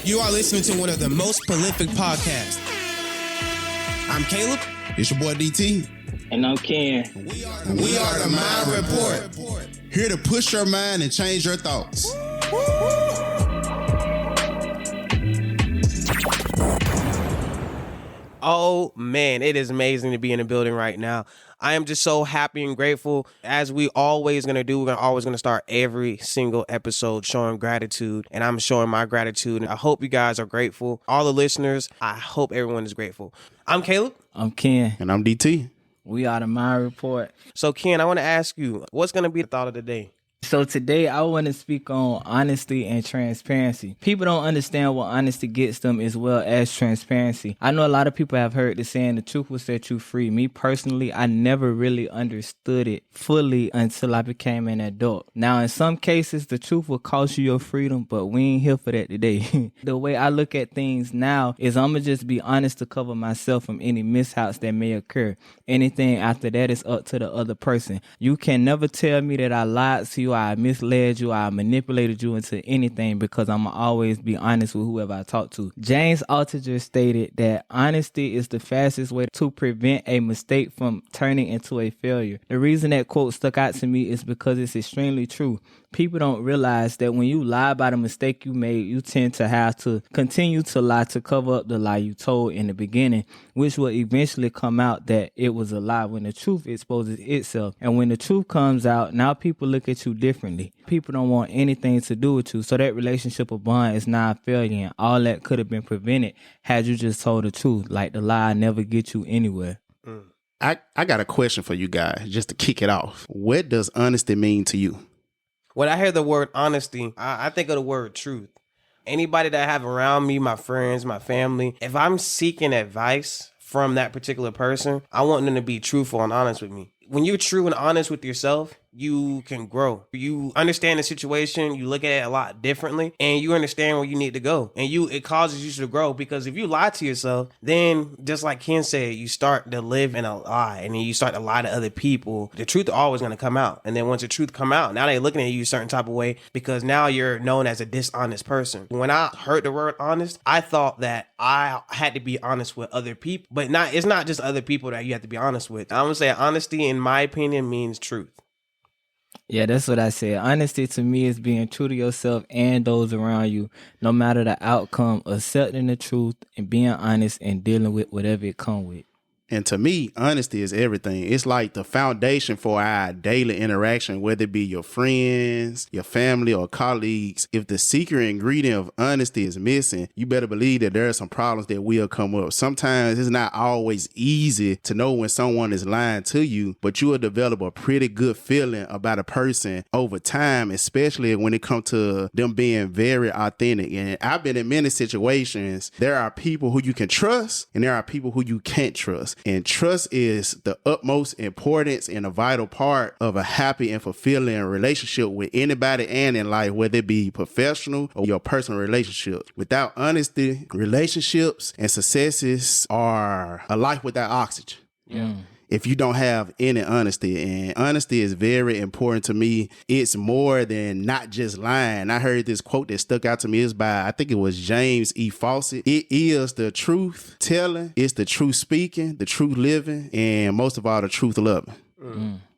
You are listening to one of the most prolific podcasts. I'm Caleb. It's your boy DT. And I'm Ken. We are the Mind Report. Here to push your mind and change your thoughts. Oh man, it is amazing to be in the building right now. I am just so happy and grateful. As we always gonna do, we're always gonna start every single episode showing gratitude, and I'm showing my gratitude. And I hope you guys are grateful. All the listeners, I hope everyone is grateful. I'm Caleb. I'm Ken. And I'm DT. We are the Mind Report. So Ken, I want to ask you, what's gonna be the thought of the day? So today I want to speak on honesty and transparency. People don't understand what honesty gets them as well as transparency. I know a lot of people have heard the saying, the truth will set you free. Me personally, I never really understood it fully until I became an adult. Now, in some cases, the truth will cost you your freedom, but we ain't here for that today. The way I look at things now is I'm going to just be honest to cover myself from any mishaps that may occur. Anything after that is up to the other person. You can never tell me that I lied to you, I misled you, I manipulated you into anything, because I'm always be honest with whoever I talk to. James Altucher stated that honesty is the fastest way to prevent a mistake from turning into a failure. The reason that quote stuck out to me is because it's extremely true. People don't realize that when you lie about a mistake you made, you tend to have to continue to lie to cover up the lie you told in the beginning, which will eventually come out that it was a lie when the truth exposes itself. And when the truth comes out, now people look at you differently. People don't want anything to do with you, so that relationship or bond is now a failure, and all that could have been prevented had you just told the truth. Like the lie never get you anywhere. I got a question for you guys, just to kick it off. What does honesty mean to you? When I hear the word honesty, I think of the word truth. Anybody that I have around me, my friends, my family, if I'm seeking advice from that particular person, I want them to be truthful and honest with me. When you're true and honest with yourself, you can grow. You understand the situation, you look at it a lot differently, and you understand where you need to go. And it causes you to grow, because if you lie to yourself, then just like Ken said, you start to live in a lie, and then you start to lie to other people. The truth is always going to come out. And then once the truth come out, now they're looking at you a certain type of way, because now you're known as a dishonest person. When I heard the word honest, I thought that I had to be honest with other people, but it's not just other people that you have to be honest with. I'm going to say honesty, in my opinion, means truth. Yeah, that's what I said. Honesty to me is being true to yourself and those around you, no matter the outcome, accepting the truth and being honest and dealing with whatever it comes with. And to me, honesty is everything. It's like the foundation for our daily interaction, whether it be your friends, your family, or colleagues. If the secret ingredient of honesty is missing, you better believe that there are some problems that will come up. Sometimes it's not always easy to know when someone is lying to you, but you will develop a pretty good feeling about a person over time, especially when it comes to them being very authentic. And I've been in many situations. There are people who you can trust, and there are people who you can't trust. And trust is the utmost importance and a vital part of a happy and fulfilling relationship with anybody and in life, whether it be professional or your personal relationship. Without honesty, relationships and successes are a life without oxygen. Yeah. If you don't have any honesty, and honesty is very important to me. It's more than not just lying. I heard this quote that stuck out to me. It's by, I think it was James E. Fawcett. It is the truth telling, it's the truth speaking, the truth living, and most of all, the truth loving.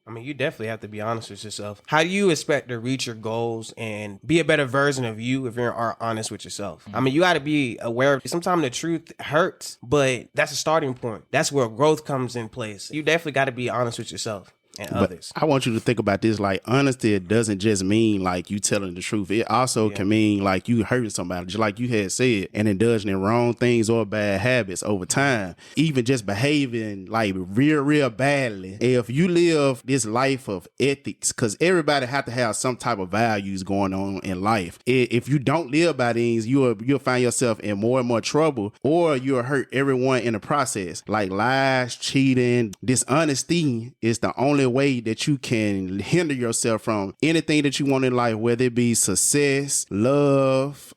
I mean, you definitely have to be honest with yourself. How do you expect to reach your goals and be a better version of you if you are honest with yourself? I mean, you got to be aware of sometimes the truth hurts, but that's a starting point. That's where growth comes in place. You definitely got to be honest with yourself and others. I want you to think about this, like honesty, it doesn't just mean like you telling the truth. It also can mean like you hurting somebody, just like you had said, and indulging in wrong things or bad habits over time. Even just behaving like real badly. If you live this life of ethics, because everybody have to have some type of values going on in life. If you don't live by these, you'll find yourself in more and more trouble, or you'll hurt everyone in the process. Like lies, cheating, dishonesty is the only way that you can hinder yourself from anything that you want in life, whether it be success, love,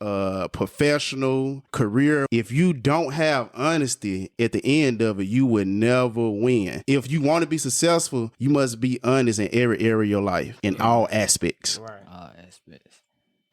professional, career. If you don't have honesty at the end of it, you would never win. If you want to be successful, you must be honest in every area of your life, in all aspects. Right. All aspects.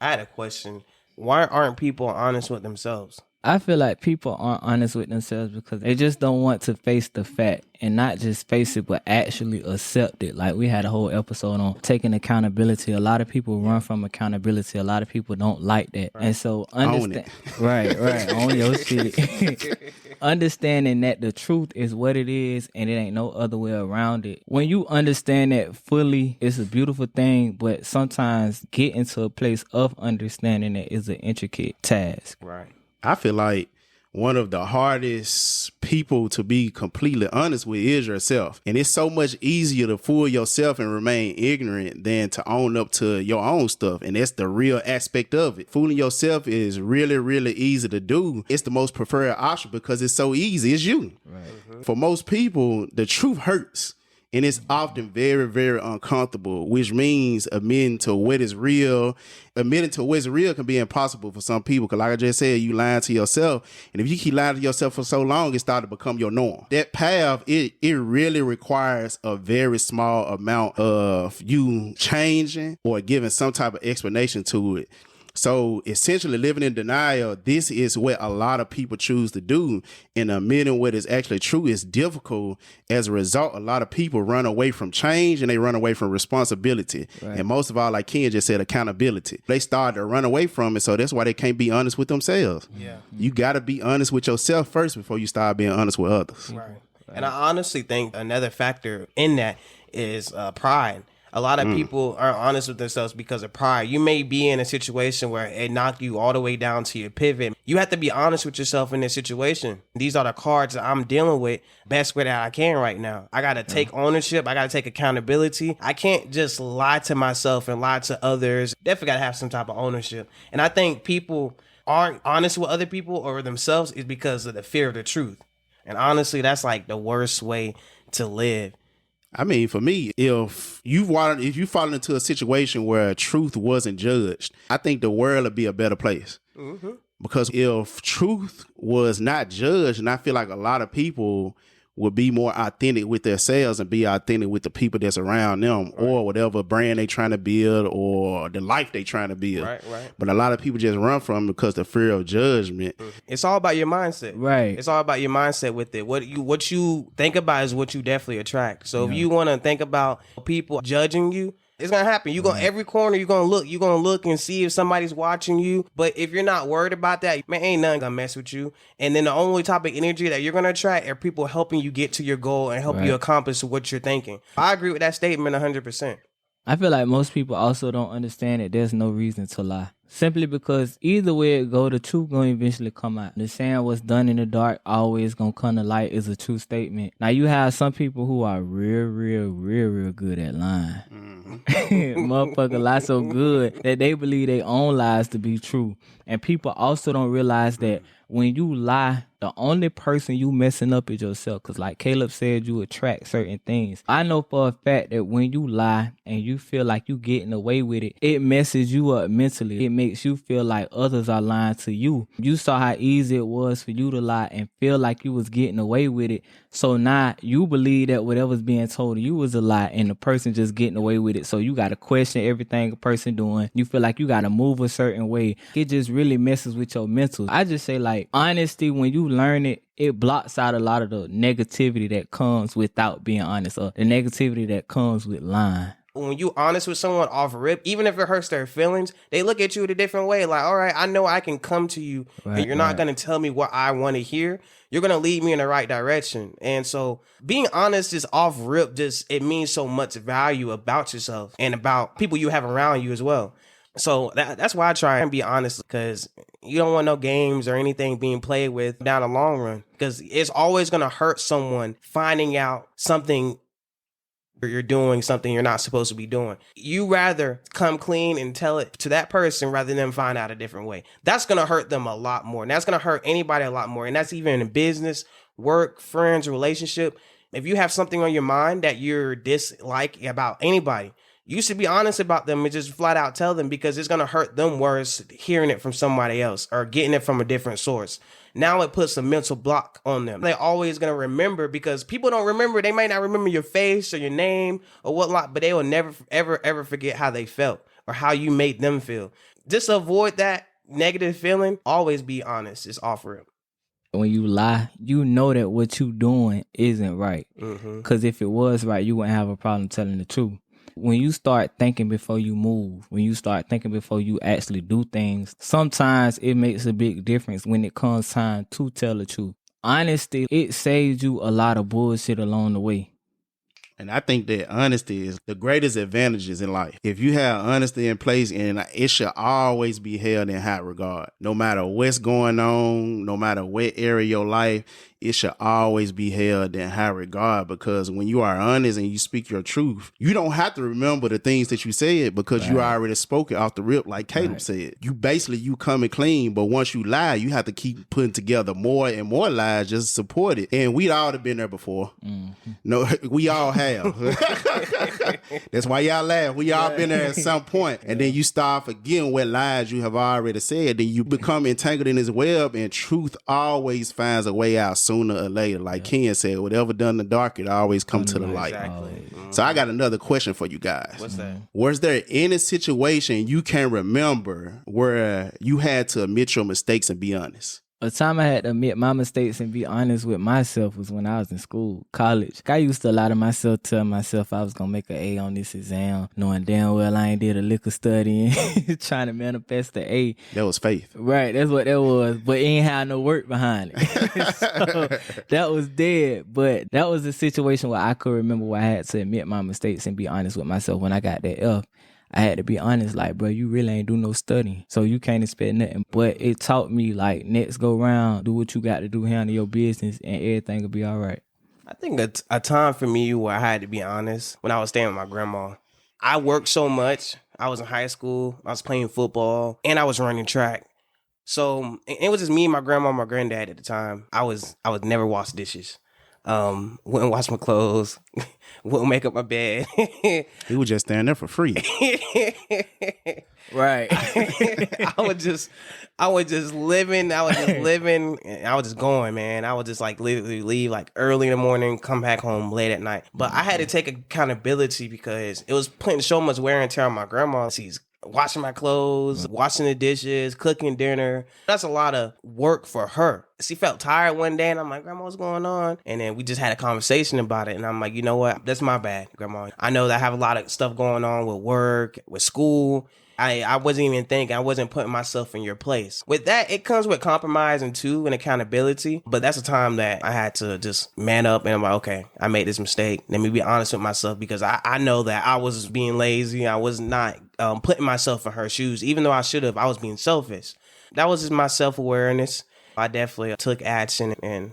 I had a question. why aren't people honest with themselves? I feel like people aren't honest with themselves because they just don't want to face the fact, and not just face it, but actually accept it. Like we had a whole episode on taking accountability. A lot of people run from accountability. A lot of people don't like that. Right. And so understand, right, own your shit. Understanding that the truth is what it is and it ain't no other way around it. When you understand that fully, it's a beautiful thing, but sometimes getting to a place of understanding it is an intricate task. Right. I feel like one of the hardest people to be completely honest with is yourself. And it's so much easier to fool yourself and remain ignorant than to own up to your own stuff. And that's the real aspect of it. Fooling yourself is really, really easy to do. It's the most preferred option because it's so easy. It's you. Right. Mm-hmm. For most people, the truth hurts. And it's often very, very uncomfortable, which means admitting to what is real. Admitting to what's real can be impossible for some people. Because like I just said, you lying to yourself. And if you keep lying to yourself for so long, it starts to become your norm. That path, it really requires a very small amount of you changing or giving some type of explanation to it. So essentially living in denial, this is what a lot of people choose to do. And admitting what is actually true is difficult. As a result, a lot of people run away from change and they run away from responsibility. Right. And most of all, like Ken just said, accountability. They start to run away from it. So that's why they can't be honest with themselves. Yeah. You got to be honest with yourself first before you start being honest with others. Right. And I honestly think another factor in that is pride. A lot of people aren't honest with themselves because of pride. You may be in a situation where it knocked you all the way down to your pivot. You have to be honest with yourself in this situation. These are the cards that I'm dealing with best way that I can right now. I got to take ownership. I got to take accountability. I can't just lie to myself and lie to others. Definitely got to have some type of ownership. And I think people aren't honest with other people or themselves is because of the fear of the truth. And honestly, that's like the worst way to live. I mean, for me, if you fall into a situation where truth wasn't judged, I think the world would be a better place. Mm-hmm. Because if truth was not judged, and I feel like a lot of people would be more authentic with themselves and be authentic with the people that's around them, or whatever brand they trying to build or the life they trying to build. Right. But a lot of people just run from it because the fear of judgment. It's all about your mindset. Right. It's all about your mindset with it. What you think about is what you definitely attract. So if you want to think about people judging you, it's gonna happen. You go every corner. You're gonna look and see if somebody's watching you. But if you're not worried about that, man, ain't nothing gonna mess with you. And then the only type of energy that you're gonna attract are people helping you get to your goal and help you accomplish what you're thinking. I agree with that statement 100%. I feel like most people also don't understand that there's no reason to lie. Simply because either way it go, the truth gonna eventually come out. The saying what's done in the dark always gonna come to light is a true statement. Now you have some people who are real good at lying. Motherfucker lie so good that they believe their own lies to be true. And people also don't realize that when you lie, the only person you messing up is yourself. Because like Caleb said, you attract certain things. I know for a fact that when you lie and you feel like you getting away with it, it messes you up mentally. It makes you feel like others are lying to you. You saw how easy it was for you to lie and feel like you was getting away with it. So now you believe that whatever's being told you was a lie and the person just getting away with it. So you got to question everything a person doing. You feel like you got to move a certain way. It just really messes with your mental. I just say like honesty, when you learn it, it blocks out a lot of the negativity that comes without being honest, or the negativity that comes with lying. When you honest with someone off rip, even if it hurts their feelings, they look at you in a different way. Like, all right, I know I can come to you and you're not going to tell me what I want to hear. You're going to lead me in the right direction. And so being honest is off rip. It means so much value about yourself and about people you have around you as well. So that's why I try and be honest, because you don't want no games or anything being played with down the long run, because it's always going to hurt someone finding out something or you're doing something you're not supposed to be doing. You rather come clean and tell it to that person rather than find out a different way. That's going to hurt them a lot more. And that's going to hurt anybody a lot more. And that's even in business, work, friends, relationship. If you have something on your mind that you're dislike about anybody, you should be honest about them and just flat out tell them, because it's going to hurt them worse hearing it from somebody else or getting it from a different source. Now it puts a mental block on them. They're always going to remember, because people don't remember. They might not remember your face or your name or whatnot, but they will never, ever forget how they felt or how you made them feel. Just avoid that negative feeling, always be honest. Just offer it. When you lie, you know that what you doing isn't right. Because if it was right, you wouldn't have a problem telling the truth. When you start thinking before you move, when you start thinking before you actually do things, sometimes it makes a big difference when it comes time to tell the truth. Honesty, it saves you a lot of bullshit along the way. And I think that honesty is the greatest advantages in life. If you have honesty in place, and it should always be held in high regard. No matter what's going on, no matter what area of your life, it should always be held in high regard, because when you are honest and you speak your truth, you don't have to remember the things that you said because you already spoke it off the rip, like Caleb said. You coming clean, but once you lie, you have to keep putting together more and more lies just to support it. And we'd all have been there before. No, we all have. That's why y'all laugh. We all been there at some point. And then you start forgetting what lies you have already said. Then you become entangled in this web, and truth always finds a way out sooner or later. Like Ken said, whatever done in the dark, it always come to the light. Exactly. So I got another question for you guys. What's that? Was there any situation you can remember where you had to admit your mistakes and be honest? A time I had to admit my mistakes and be honest with myself was when I was in school, college. I used to lie to myself, tell myself I was going to make an A on this exam, knowing damn well I ain't did a lick of studying, trying to manifest the A. That was faith. Right, that's what that was, but it ain't had no work behind it. So that was dead, but that was a situation where I could remember where I had to admit my mistakes and be honest with myself. When I got that F, I had to be honest, like, bro, you really ain't do no studying, so you can't expect nothing. But it taught me, like, next go round, do what you got to do, handle your business, and everything will be all right. I think a time for me where I had to be honest, when I was staying with my grandma. I worked so much. I was in high school, I was playing football, and I was running track. So it was just me and my grandma and my granddad at the time. I would never wash dishes. Wouldn't wash my clothes, wouldn't make up my bed. He was just standing there for free. Right. I was just living, and I was just going, man. I would just like literally leave like early in the morning, come back home late at night. But I had to take accountability because it was putting so much wear and tear on my grandma. She's washing my clothes, washing the dishes, cooking dinner. That's a lot of work for her. She felt tired one day, and I'm like, Grandma, what's going on? And then we just had a conversation about it. And I'm like, you know what? That's my bad, Grandma. I know that I have a lot of stuff going on with work, with school. I wasn't even thinking. I wasn't putting myself in your place. With that, it comes with compromising too and accountability. But that's a time that I had to just man up, and I'm like, okay, I made this mistake. Let me be honest with myself, because I know that I was being lazy. I was not putting myself in her shoes. Even though I should have, I was being selfish. That was just my self-awareness. I definitely took action and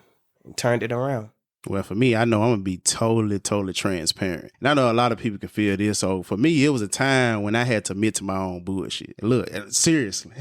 turned it around. Well, for me, I know I'm going to be totally transparent. And I know a lot of people can feel this. So for me, it was a time when I had to admit to my own bullshit. Look, seriously.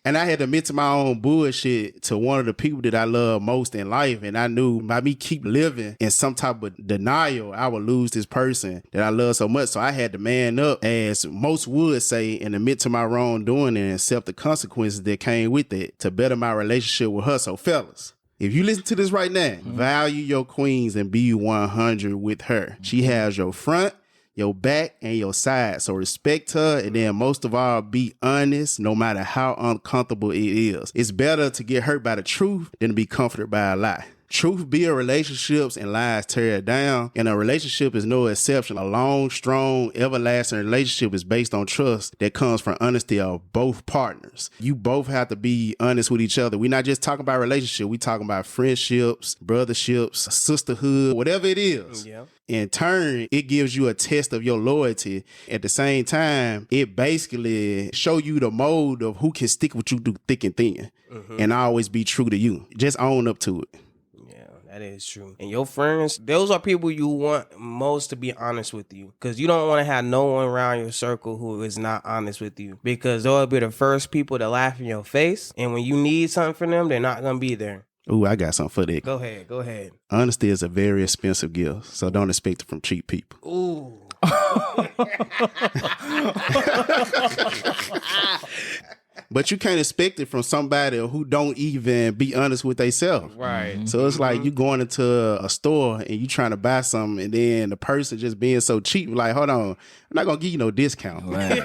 And I had to admit to my own bullshit to one of the people that I love most in life. And I knew by me keep living in some type of denial, I would lose this person that I love so much. So I had to man up, as most would say, and admit to my wrongdoing and accept the consequences that came with it to better my relationship with her. So fellas, if you listen to this right now, value your queens and be 100 with her. She has your front, your back, and your side. So respect her, and then most of all, be honest no matter how uncomfortable it is. It's better to get hurt by the truth than to be comforted by a lie. Truth build relationships and lies tear it down. And a relationship is no exception. A long, strong, everlasting relationship is based on trust that comes from honesty of both partners. You both have to be honest with each other. We're not just talking about relationship. We're talking about friendships, brotherships, sisterhood, whatever it is. Yeah. In turn, it gives you a test of your loyalty. At the same time, it basically show you the mode of who can stick with you through thick and thin and always be true to you. Just own up to it. That is true. And your friends, those are people you want most to be honest with you, because you don't want to have no one around your circle who is not honest with you, because they'll be the first people to laugh in your face. And when you need something from them, they're not going to be there. Ooh, I got something for that. Go ahead. Honesty is a very expensive gift, so don't expect it from cheap people. Ooh. But you can't expect it from somebody who don't even be honest with themselves. Right. So it's like you going into a store and you trying to buy something, and then the person just being so cheap, like, hold on, I'm not gonna give you no discount. Right.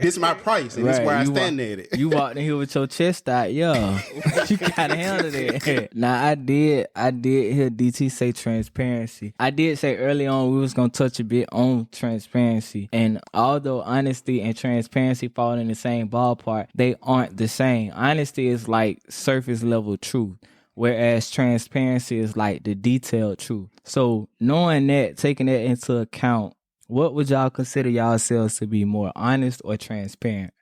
This is my price, and this is where I stand at it. You walked in here with your chest out, yeah. You gotta handle that. Now I did hear DT say transparency. I did say early on we was gonna touch a bit on transparency, and although honesty and transparency fall in the same ballpark, they aren't the same. Honesty is like surface level truth, whereas transparency is like the detailed truth. So knowing that, taking that into account, what would y'all consider yourselves to be more honest or transparent?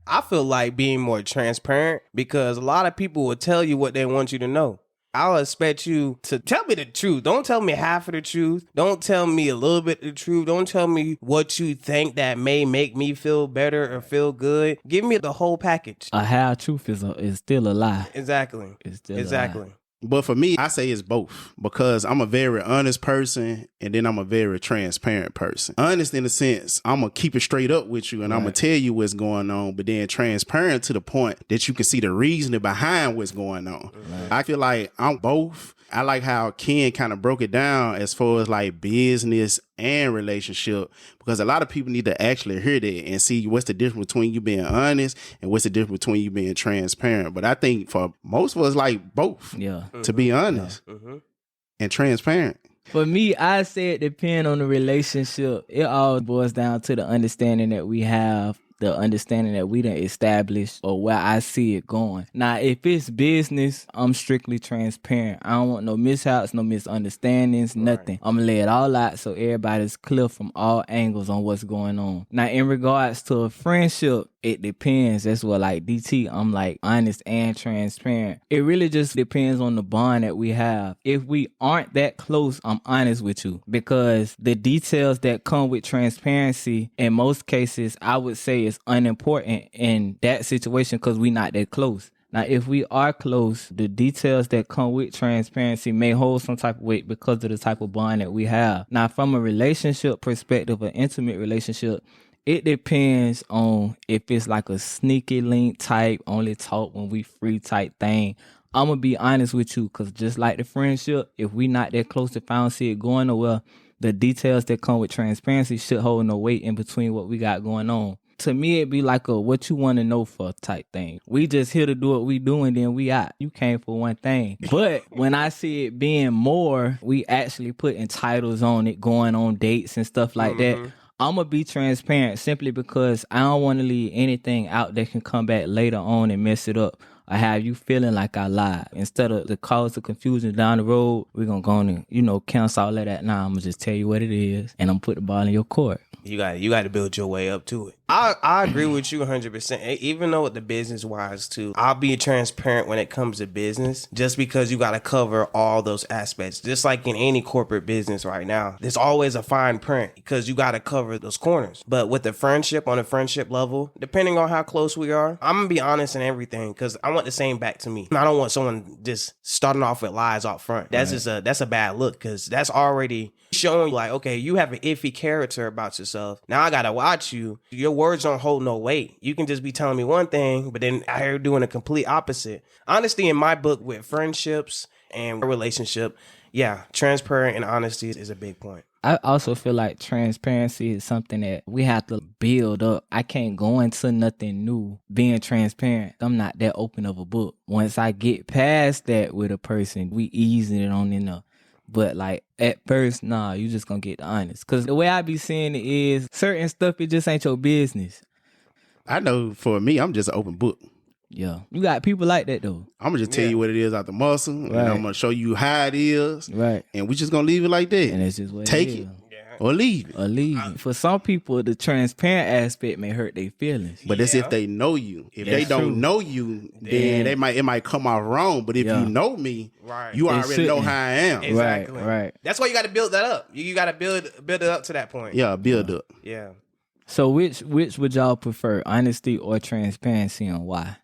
I feel like being more transparent because a lot of people will tell you what they want you to know. I'll expect you to tell me the truth. Don't tell me half of the truth. Don't tell me a little bit of the truth. Don't tell me what you think that may make me feel better or feel good. Give me the whole package. A half truth is still a lie. Exactly. It's still a Exactly. lie. But for me, I say it's both, because I'm a very honest person and then I'm a very transparent person. Honest in the sense, I'm going to keep it straight up with you and I'm going to tell you what's going on, but then transparent to the point that you can see the reasoning behind what's going on. Right. I feel like I'm both. I like how Ken kind of broke it down as far as like business and relationship, because a lot of people need to actually hear that and see what's the difference between you being honest and what's the difference between you being transparent. But I think for most of us, like both, to be honest and transparent. For me, I say it depends on the relationship. It all boils down to the understanding that we have, the understanding that we done established, or where I see it going. Now, if it's business, I'm strictly transparent. I don't want no mishaps, no misunderstandings, nothing. I'm gonna lay it all out so everybody's clear from all angles on what's going on. Now, in regards to a friendship, it depends. That's what, like DT, I'm like honest and transparent. It really just depends on the bond that we have. If we aren't that close, I'm honest with you, because the details that come with transparency, in most cases, I would say is unimportant in that situation because we not that close. Now, if we are close, the details that come with transparency may hold some type of weight because of the type of bond that we have. Now, from a relationship perspective, an intimate relationship, it depends on if it's like a sneaky link type, only talk when we free type thing. I'm going to be honest with you, because just like the friendship, if we not that close, if I don't see it going nowhere, the details that come with transparency should hold no weight in between what we got going on. To me, it'd be like a what you want to know for type thing. We just here to do what we do and then we out. You came for one thing. But when I see it being more, we actually putting titles on it, going on dates and stuff like that. I'm going to be transparent simply because I don't want to leave anything out that can come back later on and mess it up or have you feeling like I lied. Instead of the cause of confusion down the road, we're going to go on and, cancel all of that. Now I'm going to just tell you what it is and I'm put the ball in your court. You got to build your way up to it. I agree with you 100%. Even though with the business wise too, I'll be transparent when it comes to business, just because you got to cover all those aspects. Just like in any corporate business right now, there's always a fine print because you got to cover those corners. But with the friendship, on a friendship level, depending on how close we are, I'm gonna be honest in everything because I want the same back to me. I don't want someone just starting off with lies out front. That's that's a bad look, because that's already showing like, okay, you have an iffy character about yourself. Now I gotta watch you. Your words don't hold no weight. You can just be telling me one thing, but then I hear doing a complete opposite. Honestly, in my book with friendships and relationship, transparent and honesty is a big point. I also feel like transparency is something that we have to build up. I can't go into nothing new being transparent. I'm not that open of a book. Once I get past that with a person, we easing it on in there. But like at first, you just gonna get honest. Cause the way I be seeing it is certain stuff, it just ain't your business. I know for me, I'm just an open book. Yeah. You got people like that though. I'm gonna just tell you what it is out the muscle, and I'm gonna show you how it is. Right. And we just gonna leave it like that. And that's just what Take it is. it. Or leave it. For some people, the transparent aspect may hurt their feelings. But that's if they know you. If they don't know you, then it might come out wrong. But if you know me, you already know how I am. Exactly. Right. That's why you got to build that up. You got to build it up to that point. Yeah, build up. Yeah. So which would y'all prefer, honesty or transparency, and why?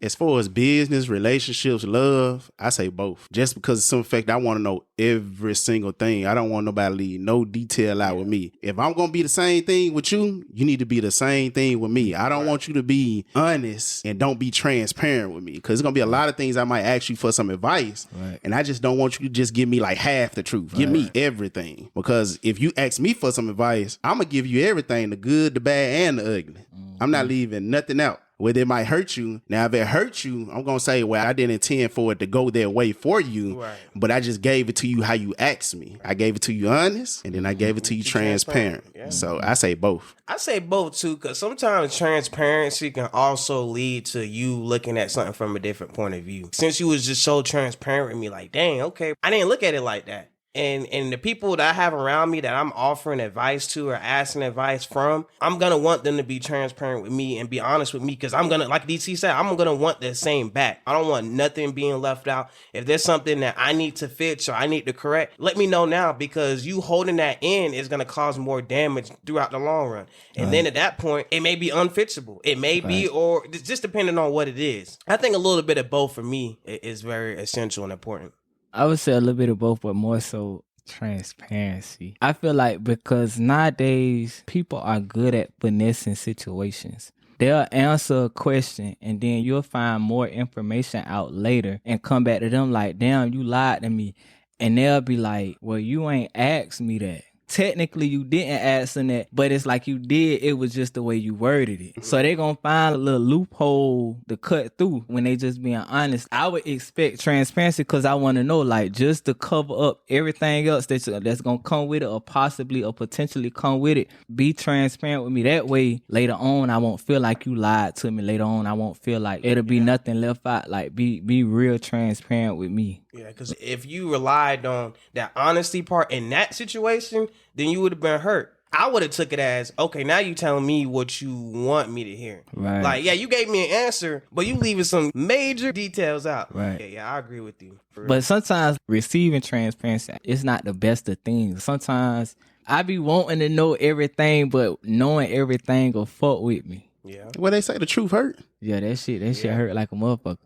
As far as business, relationships, love, I say both. Just because of some fact I want to know every single thing. I don't want nobody to leave no detail out with me. If I'm going to be the same thing with you, you need to be the same thing with me. I don't want you to be honest and don't be transparent with me, because there's going to be a lot of things I might ask you for some advice, and I just don't want you to just give me like half the truth. Give me everything, because if you ask me for some advice, I'm going to give you everything, the good, the bad, and the ugly. I'm not leaving nothing out. Whether it might hurt you. Now, if it hurts you, I'm going to say, well, I didn't intend for it to go that way for you, but I just gave it to you how you asked me. I gave it to you honest, and then I gave it to you transparent. Yeah. So I say both. I say both, too, because sometimes transparency can also lead to you looking at something from a different point of view. Since you was just so transparent with me, like, dang, okay, I didn't look at it like that. And the people that I have around me that I'm offering advice to or asking advice from, I'm going to want them to be transparent with me and be honest with me, because I'm going to, like DC said, I'm going to want the same back. I don't want nothing being left out. If there's something that I need to fix or I need to correct, let me know now, because you holding that in is going to cause more damage throughout the long run. And then at that point, it may be unfixable. It may be, or just depending on what it is. I think a little bit of both for me is very essential and important. I would say a little bit of both, but more so transparency. I feel like because nowadays people are good at finessing situations. They'll answer a question and then you'll find more information out later and come back to them like, damn, you lied to me. And they'll be like, well, you ain't asked me that. Technically, you didn't ask them that, but it's like you did. It was just the way you worded it. So they're going to find a little loophole to cut through when they just being honest. I would expect transparency because I want to know, like, just to cover up everything else that's going to come with it or possibly or potentially come with it. Be transparent with me. That way, later on, I won't feel like you lied to me. Later on, I won't feel like it'll be nothing left out. Like, be real transparent with me. Yeah, because if you relied on that honesty part in that situation, then you would have been hurt. I would have took it as, okay, now you telling me what you want me to hear. Right. Like, yeah, you gave me an answer, but you leaving some major details out. Right. Yeah, I agree with you. But sometimes receiving transparency is not the best of things. Sometimes I be wanting to know everything, but knowing everything will fuck with me. Yeah. Well, they say the truth hurt. Yeah, that shit hurt like a motherfucker.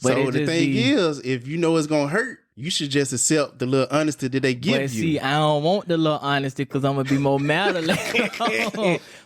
But so the thing is, if you know it's going to hurt, you should just accept the little honesty that they give you. See, I don't want the little honesty because I'm going to be more mad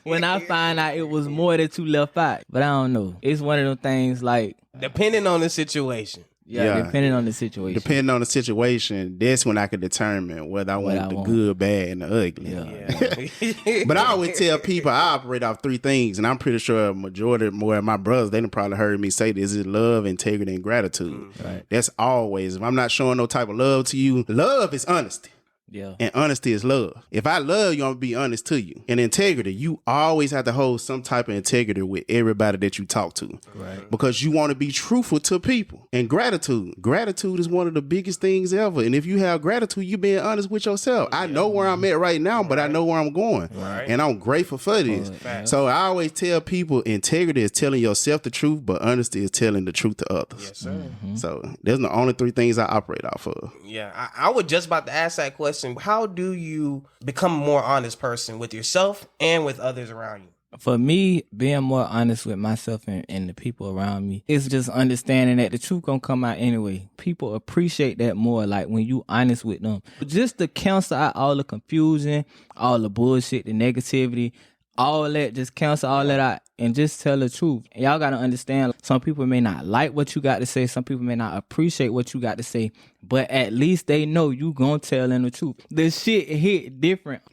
when I find out it was more that you left out. But I don't know. It's one of them things like... Depending on the situation. Yeah, depending on the situation. Depending on the situation, that's when I could determine whether I want the good, bad, and the ugly. Yeah. But I always tell people I operate off three things, and I'm pretty sure a majority more of my brothers, they done probably heard me say this, is love, integrity, and gratitude. Right. That's always. If I'm not showing no type of love to you, love is honesty. Yeah. And honesty is love. If I love you, I'm going to be honest to you. And integrity, you always have to hold some type of integrity with everybody that you talk to. Right. Because you want to be truthful to people. And gratitude is one of the biggest things ever. And if you have gratitude, you being honest with yourself. I know where I'm at right now, but I know where I'm going. Right. And I'm grateful for this. So I always tell people integrity is telling yourself the truth, but honesty is telling the truth to others. Yes, sir. Mm-hmm. So there's the only three things I operate off of. Yeah, I was just about to ask that question. How do you become a more honest person with yourself and with others around you? For me, being more honest with myself and the people around me is just understanding that the truth gonna come out anyway. People appreciate that more, like when you honest with them. Just to cancel out all the confusion, all the bullshit, the negativity, all that, just cancel all that out and just tell the truth. And y'all gotta understand, some people may not like what you got to say, some people may not appreciate what you got to say, but at least they know you gonna tell them the truth. The shit hit different.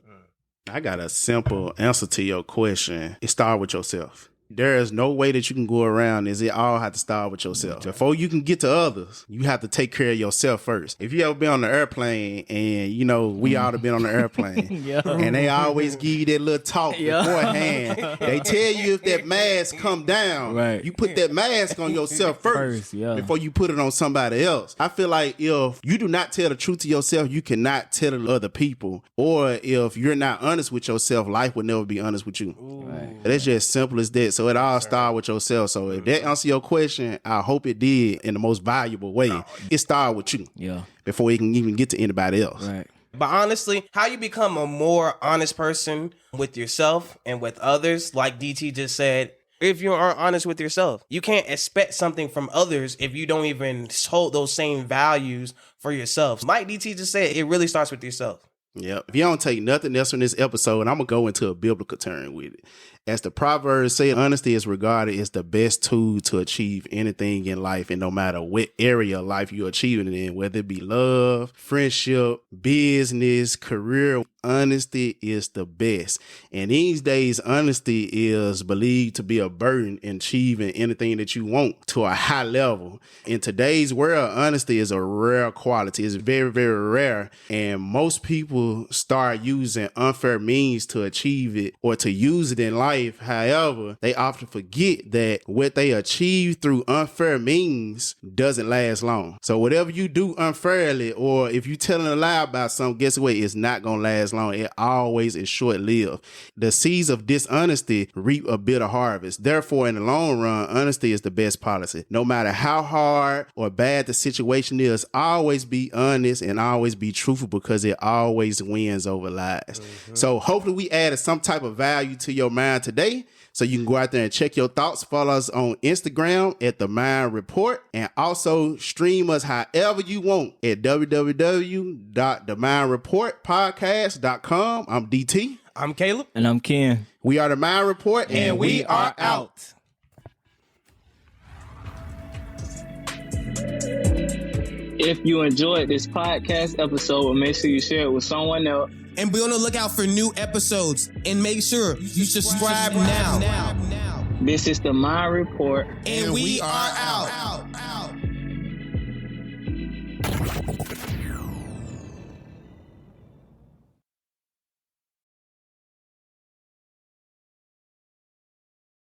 I got a simple answer to your question. It starts with yourself. There is no way that you can go around this. It all have to start with yourself. Before you can get to others, you have to take care of yourself first. If you ever been on the airplane and, you know, we all have been on the airplane and they always give you that little talk beforehand. They tell you if that mask come down, you put that mask on yourself first before you put it on somebody else. I feel like if you do not tell the truth to yourself, you cannot tell it to other people. Or if you're not honest with yourself, life will never be honest with you. That's just simple as that. So it all starts with yourself. So if that answers your question, I hope it did in the most valuable way. It started with you before it can even get to anybody else. Right. But honestly, how you become a more honest person with yourself and with others, like DT just said, if you aren't honest with yourself. You can't expect something from others if you don't even hold those same values for yourself. Mike DT just said it really starts with yourself. Yep. If you don't take nothing else from this episode, I'm going to go into a biblical term with it. As the Proverbs say, honesty is regarded as the best tool to achieve anything in life. And no matter what area of life you're achieving it in, whether it be love, friendship, business, career, honesty is the best. And these days, honesty is believed to be a burden in achieving anything that you want to a high level. In today's world, honesty is a rare quality. It's very, very rare. And most people start using unfair means to achieve it or to use it in life. However, they often forget that what they achieve through unfair means doesn't last long. So whatever you do unfairly, or if you're telling a lie about something, guess what? It's not going to last long. It always is short-lived. The seeds of dishonesty reap a bitter harvest. Therefore, in the long run, honesty is the best policy. No matter how hard or bad the situation is, always be honest and always be truthful, because it always wins over lies. Mm-hmm. So hopefully we added some type of value to your mind today, so you can go out there and check your thoughts. Follow us on Instagram at The Mind Report, and also stream us however you want at www.themindreportpodcast.com. I'm DT. I'm Caleb. And I'm Ken. We are The Mind Report, and we are out. If you enjoyed this podcast episode, make sure you share it with someone else. And be on the lookout for new episodes. And make sure you subscribe now. This is The Mind Report. And we are out.